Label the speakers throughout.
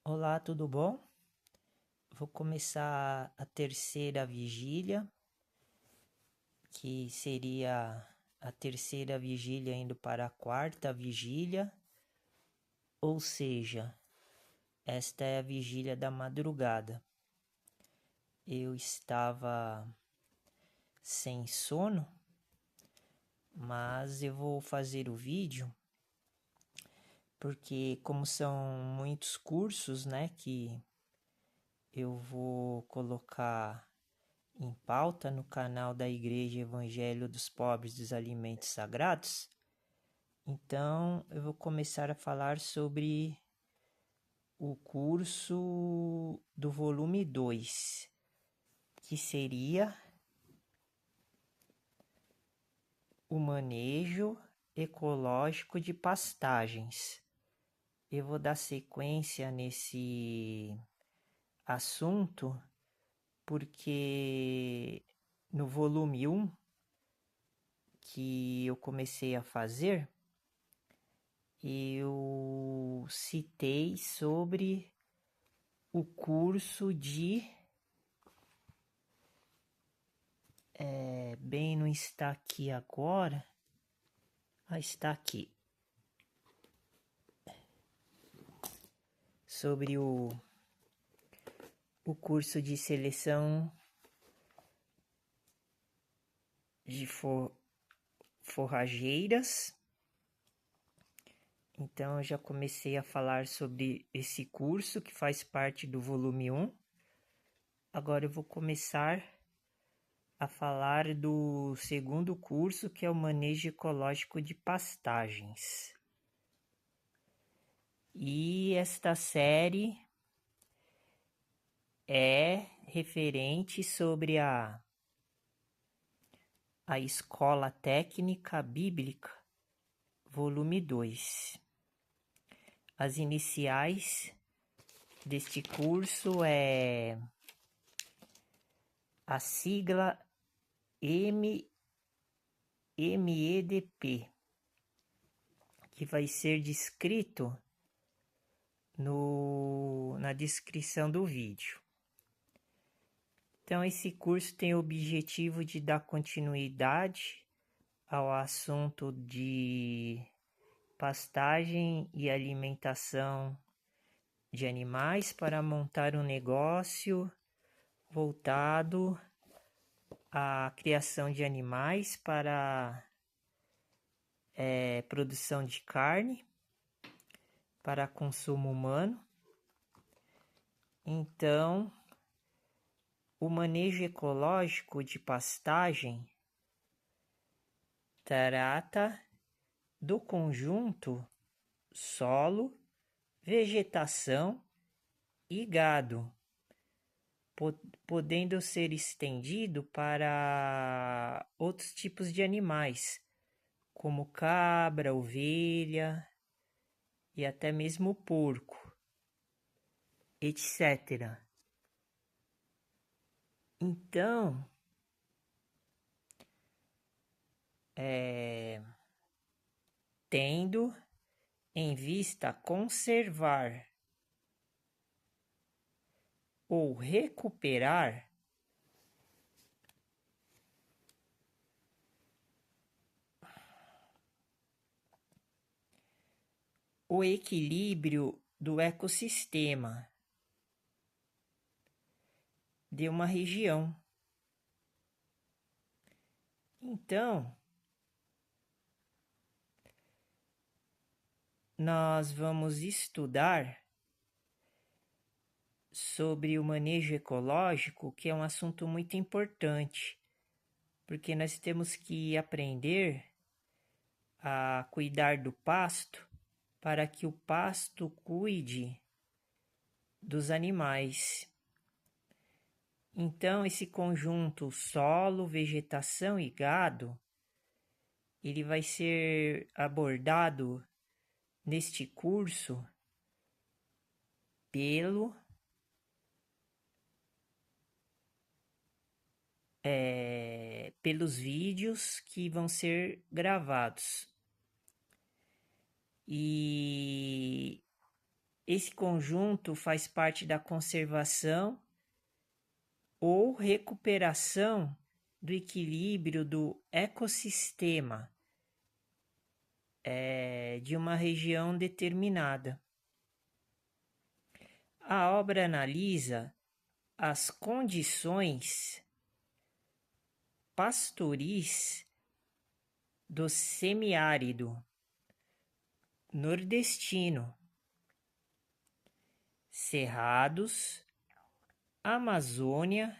Speaker 1: Olá, tudo bom? Vou começar a terceira vigília, que seria a terceira vigília indo para a quarta vigília, ou seja, esta é a vigília da madrugada. Eu estava sem sono, mas eu vou fazer o vídeo porque como são muitos cursos, né, que eu vou colocar em pauta no canal da Igreja Evangelho dos Pobres dos Alimentos Sagrados. Então, eu vou começar a falar sobre o curso do volume 2, que seria o manejo ecológico de pastagens. Eu vou dar sequência nesse assunto porque no volume 1 que eu comecei a fazer, eu citei sobre o curso de. Bem, não está aqui agora. Está aqui. Sobre o curso de seleção de forrageiras. Então, eu já comecei a falar sobre esse curso que faz parte do volume 1. Agora eu vou começar a falar do segundo curso, que é o manejo ecológico de pastagens. E esta série é referente sobre a Escola Técnica Bíblica, volume 2. As iniciais deste curso é a sigla MEDP, que vai ser descrito na descrição do vídeo. Então, esse curso tem o objetivo de dar continuidade ao assunto de pastagem e alimentação de animais para montar um negócio voltado à criação de animais para produção de carne para consumo humano. Então, o manejo ecológico de pastagem trata do conjunto solo, vegetação e gado, podendo ser estendido para outros tipos de animais, como cabra, ovelha e até mesmo porco, etc. Então, tendo em vista conservar ou recuperar o equilíbrio do ecossistema de uma região. Então, nós vamos estudar sobre o manejo ecológico, que é um assunto muito importante, porque nós temos que aprender a cuidar do pasto para que o pasto cuide dos animais. Então, esse conjunto solo, vegetação e gado, ele vai ser abordado neste curso pelos vídeos que vão ser gravados. E esse conjunto faz parte da conservação ou recuperação do equilíbrio do ecossistema de uma região determinada. A obra analisa as condições pastoris do semiárido nordestino, cerrados, Amazônia,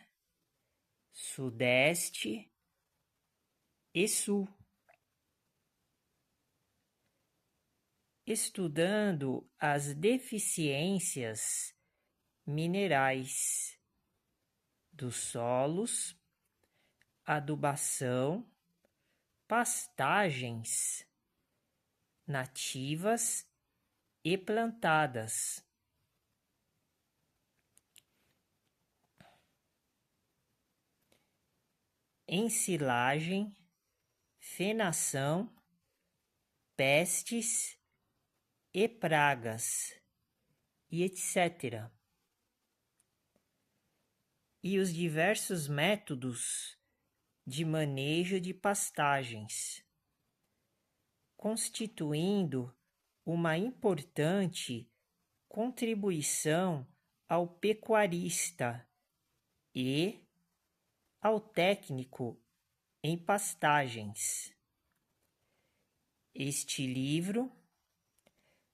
Speaker 1: Sudeste e Sul, estudando as deficiências minerais dos solos, adubação, pastagens nativas e plantadas, ensilagem, fenação, pestes e pragas, e etc. E os diversos métodos de manejo de pastagens, constituindo uma importante contribuição ao pecuarista e ao técnico em pastagens. Este livro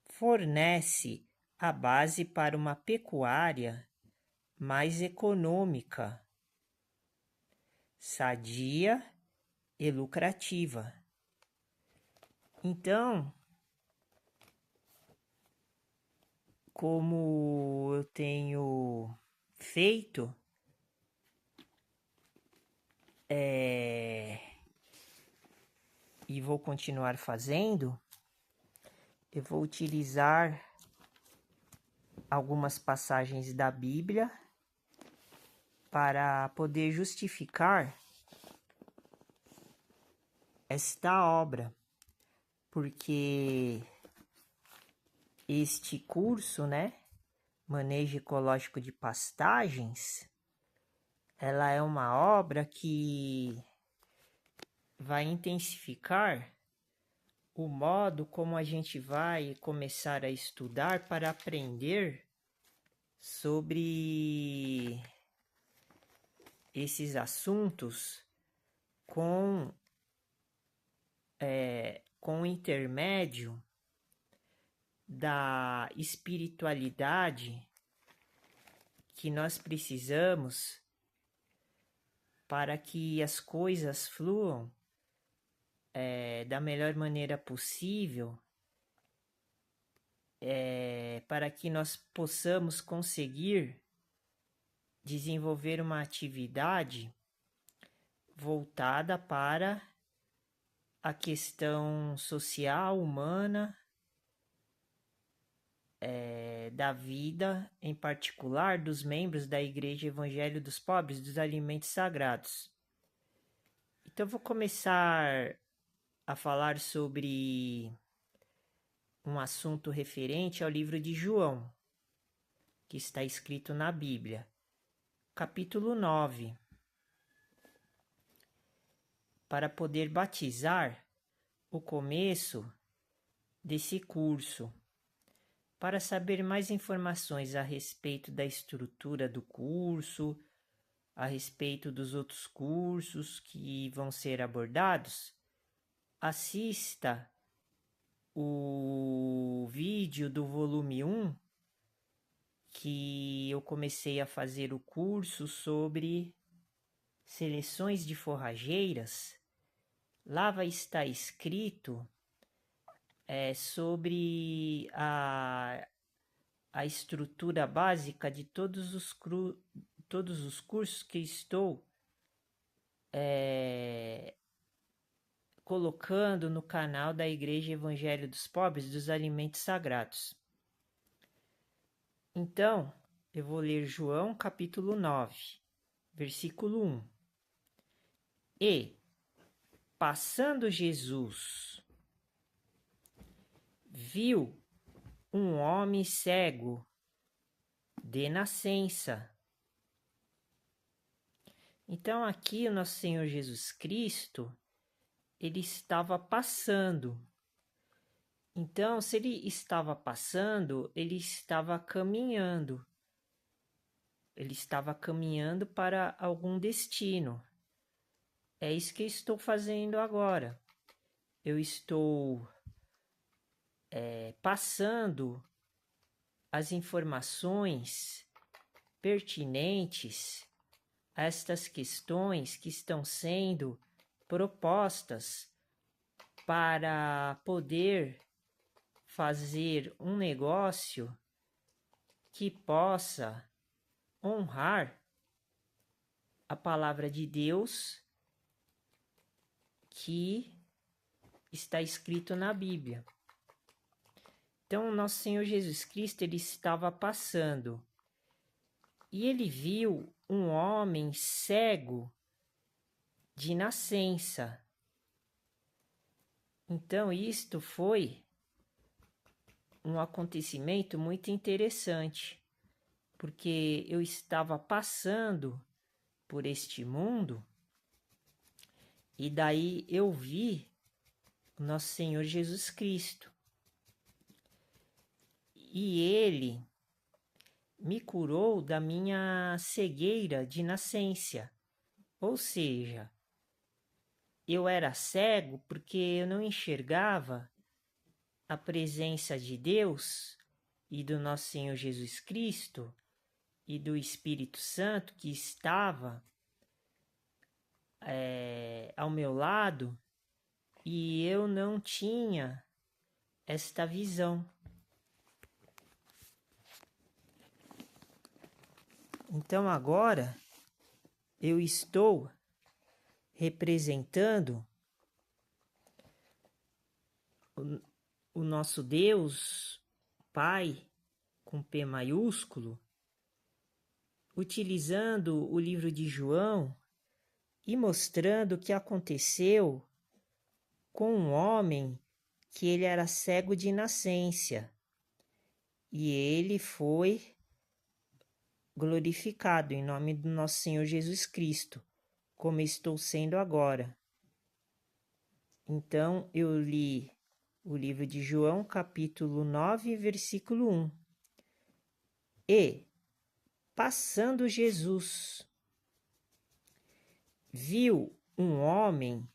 Speaker 1: fornece a base para uma pecuária mais econômica, sadia e lucrativa. Então, como eu tenho feito, e vou continuar fazendo, eu vou utilizar algumas passagens da Bíblia para poder justificar esta obra, porque este curso, Manejo Ecológico de Pastagens, ela é uma obra que vai intensificar o modo como a gente vai começar a estudar para aprender sobre esses assuntos com o intermédio da espiritualidade que nós precisamos para que as coisas fluam da melhor maneira possível, para que nós possamos conseguir desenvolver uma atividade voltada para a questão social, humana, da vida, em particular dos membros da Igreja Evangelho dos Pobres dos Alimentos Sagrados. Então, vou começar a falar sobre um assunto referente ao livro de João, que está escrito na Bíblia, capítulo 9. Para poder batizar o começo desse curso. Para saber mais informações a respeito da estrutura do curso, a respeito dos outros cursos que vão ser abordados, assista o vídeo do volume 1, que eu comecei a fazer o curso sobre seleções de forrageiras. Lá vai estar escrito sobre a estrutura básica de todos os cursos que estou colocando no canal da Igreja Evangelho dos Pobres dos Alimentos Sagrados. Então, eu vou ler João capítulo 9, versículo 1. E, passando Jesus, viu um homem cego de nascença. Então aqui o nosso Senhor Jesus Cristo, ele estava passando. Então, se ele estava passando, ele estava caminhando. Ele estava caminhando para algum destino. É isso que eu estou fazendo agora. Eu estou passando as informações pertinentes a estas questões que estão sendo propostas para poder fazer um negócio que possa honrar a palavra de Deus que está escrito na Bíblia. Então, nosso Senhor Jesus Cristo, ele estava passando e ele viu um homem cego de nascença. Então, isto foi um acontecimento muito interessante, porque eu estava passando por este mundo e daí eu vi o nosso Senhor Jesus Cristo. E ele me curou da minha cegueira de nascença. Ou seja, eu era cego porque eu não enxergava a presença de Deus e do nosso Senhor Jesus Cristo e do Espírito Santo que estava ao meu lado, e eu não tinha esta visão. Então agora eu estou representando o nosso Deus, Pai, com P maiúsculo, utilizando o livro de João e mostrando o que aconteceu com um homem que ele era cego de nascença. E ele foi glorificado em nome do nosso Senhor Jesus Cristo, como estou sendo agora. Então eu li o livro de João, capítulo 9, versículo 1. E, passando Jesus, viu um homem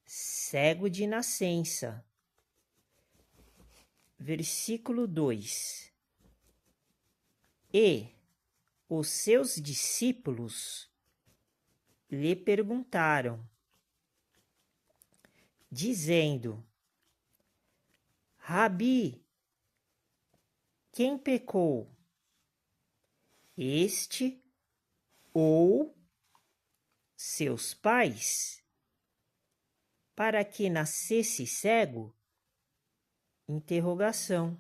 Speaker 1: cego de nascença. Versículo 2. E os seus discípulos lhe perguntaram, dizendo: Rabi, quem pecou, este ou seus pais, para que nascesse cego? Interrogação.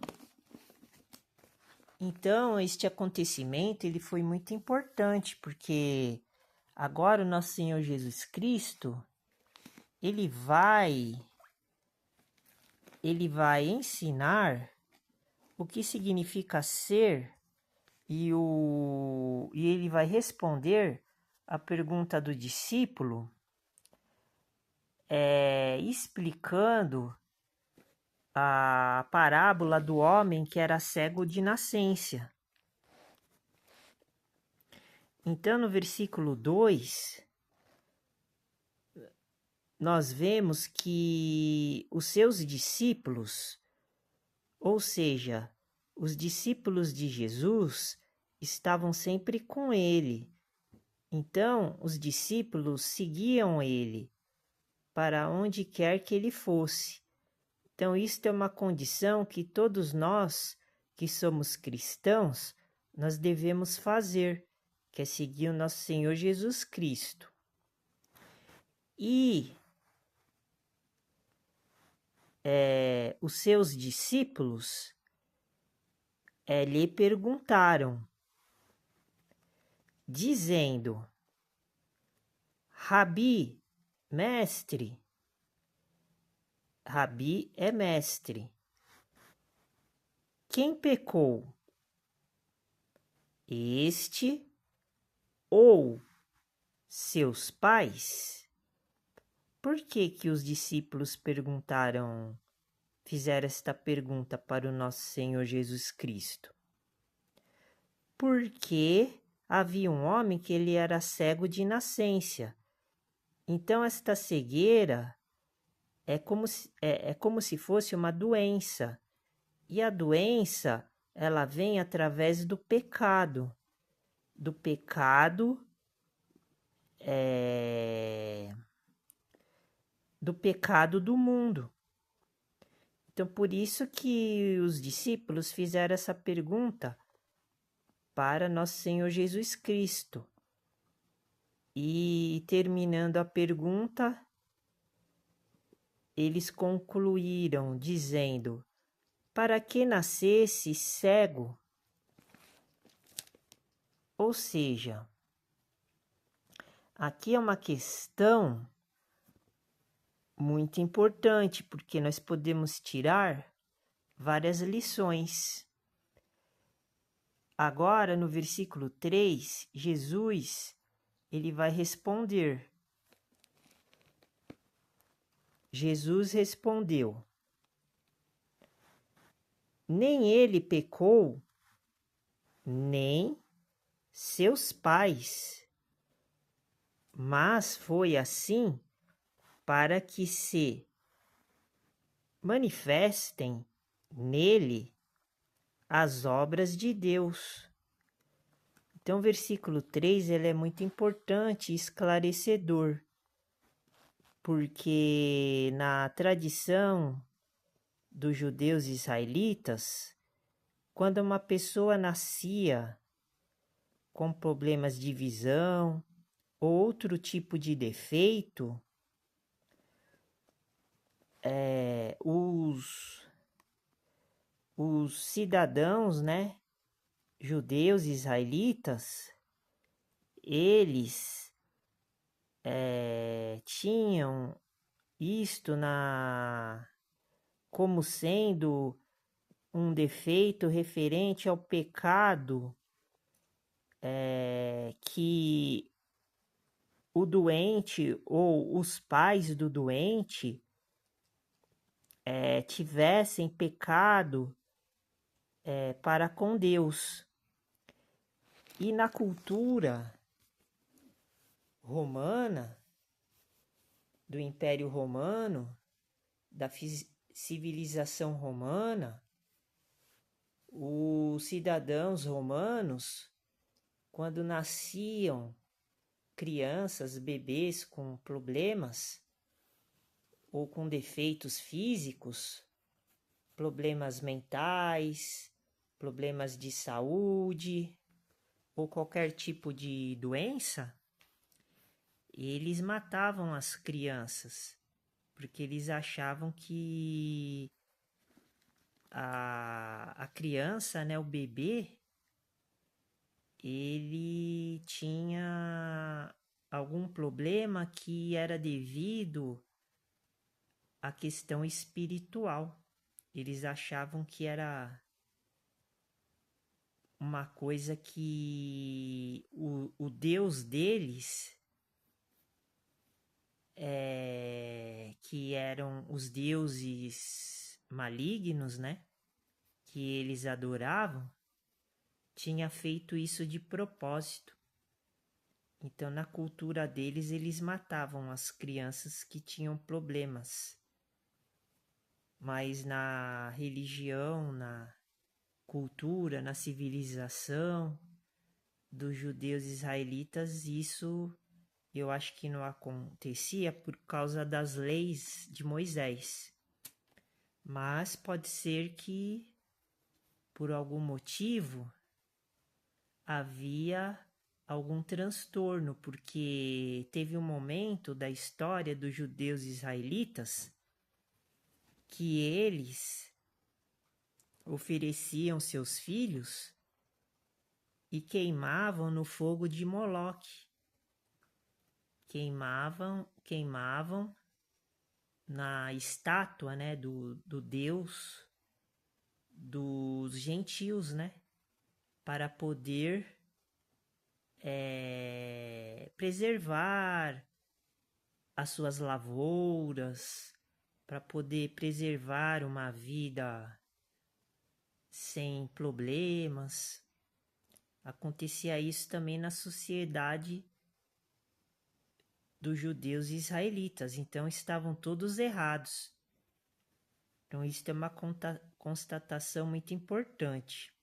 Speaker 1: Então, este acontecimento ele foi muito importante, porque agora o nosso Senhor Jesus Cristo, ele vai ensinar o que significa ser e ele vai responder a pergunta do discípulo, explicando a parábola do homem que era cego de nascença. Então, no versículo 2, nós vemos que os seus discípulos, ou seja, os discípulos de Jesus, estavam sempre com ele. Então, os discípulos seguiam ele para onde quer que ele fosse. Então, isto é uma condição que todos nós, que somos cristãos, nós devemos fazer, que é seguir o nosso Senhor Jesus Cristo. E os seus discípulos lhe perguntaram, dizendo: Rabi, mestre. Rabi é mestre. quem pecou? Este ou seus pais? Por que que os discípulos fizeram esta pergunta para o nosso Senhor Jesus Cristo? Porque havia um homem que ele era cego de nascença. Então, esta cegueira é como se fosse uma doença. E a doença, ela vem através do pecado. Do pecado, do pecado do mundo. Então, por isso que os discípulos fizeram essa pergunta para nosso Senhor Jesus Cristo. E terminando a pergunta, eles concluíram dizendo: para que nascesse cego? Ou seja, aqui é uma questão muito importante, porque nós podemos tirar várias lições. Agora, no versículo 3, Jesus, ele vai responder. Jesus respondeu: nem ele pecou, nem seus pais, mas foi assim para que se manifestem nele as obras de Deus. Então, o versículo 3 ele é muito importante e esclarecedor, porque na tradição dos judeus israelitas, quando uma pessoa nascia com problemas de visão ou outro tipo de defeito, os cidadãos, né, judeus israelitas, eles tinham isto como sendo um defeito referente ao pecado que o doente ou os pais do doente tivessem pecado para com Deus. E na cultura romana, do Império Romano, da civilização romana, os cidadãos romanos, quando nasciam crianças, bebês com problemas ou com defeitos físicos, problemas mentais, problemas de saúde ou qualquer tipo de doença, eles matavam as crianças, porque eles achavam que a criança, né, o bebê, ele tinha algum problema que era devido à questão espiritual. Eles achavam que era uma coisa que o Deus deles, que eram os deuses malignos, né, que eles adoravam, tinha feito isso de propósito. Então, na cultura deles, eles matavam as crianças que tinham problemas. Mas na religião, na cultura, na civilização dos judeus israelitas, isso eu acho que não acontecia por causa das leis de Moisés. Mas pode ser que, por algum motivo, havia algum transtorno, porque teve um momento da história dos judeus israelitas que eles ofereciam seus filhos e queimavam no fogo de Moloque. Queimavam na estátua, né, do deus dos gentios, né? Para poder preservar as suas lavouras, para poder preservar uma vida sem problemas. Acontecia isso também na sociedade dos judeus e israelitas, então estavam todos errados. Então isso é uma constatação muito importante.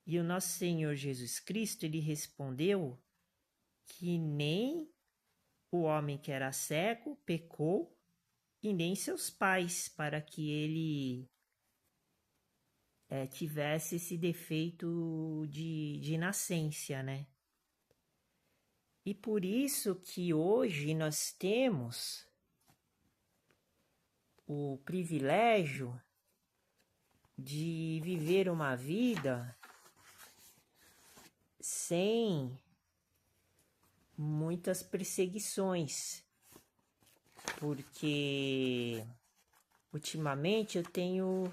Speaker 1: E o nosso Senhor Jesus Cristo, ele respondeu que nem o homem que era cego pecou e nem seus pais, para que ele tivesse esse defeito de nascença, né? E por isso que hoje nós temos o privilégio de viver uma vida sem muitas perseguições, porque ultimamente eu tenho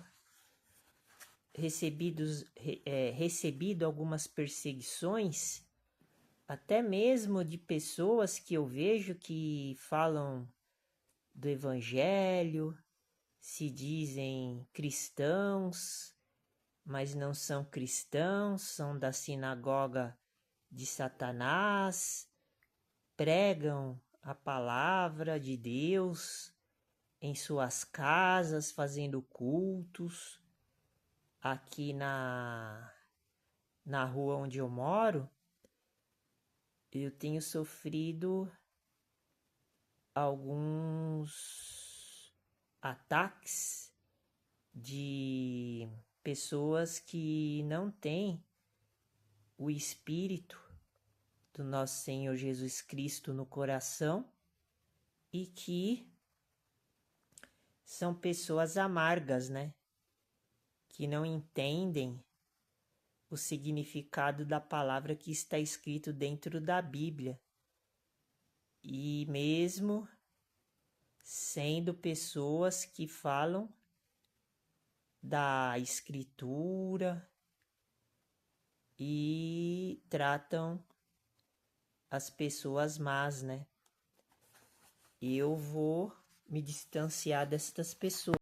Speaker 1: recebido algumas perseguições, até mesmo de pessoas que eu vejo que falam do Evangelho, se dizem cristãos, mas não são cristãos, são da sinagoga de Satanás, pregam a palavra de Deus em suas casas, fazendo cultos. Aqui na rua onde eu moro, eu tenho sofrido alguns ataques de pessoas que não têm o Espírito do nosso Senhor Jesus Cristo no coração e que são pessoas amargas, né? Que não entendem o significado da palavra que está escrito dentro da Bíblia. E mesmo sendo pessoas que falam da Escritura e tratam as pessoas más, né? Eu vou me distanciar destas pessoas.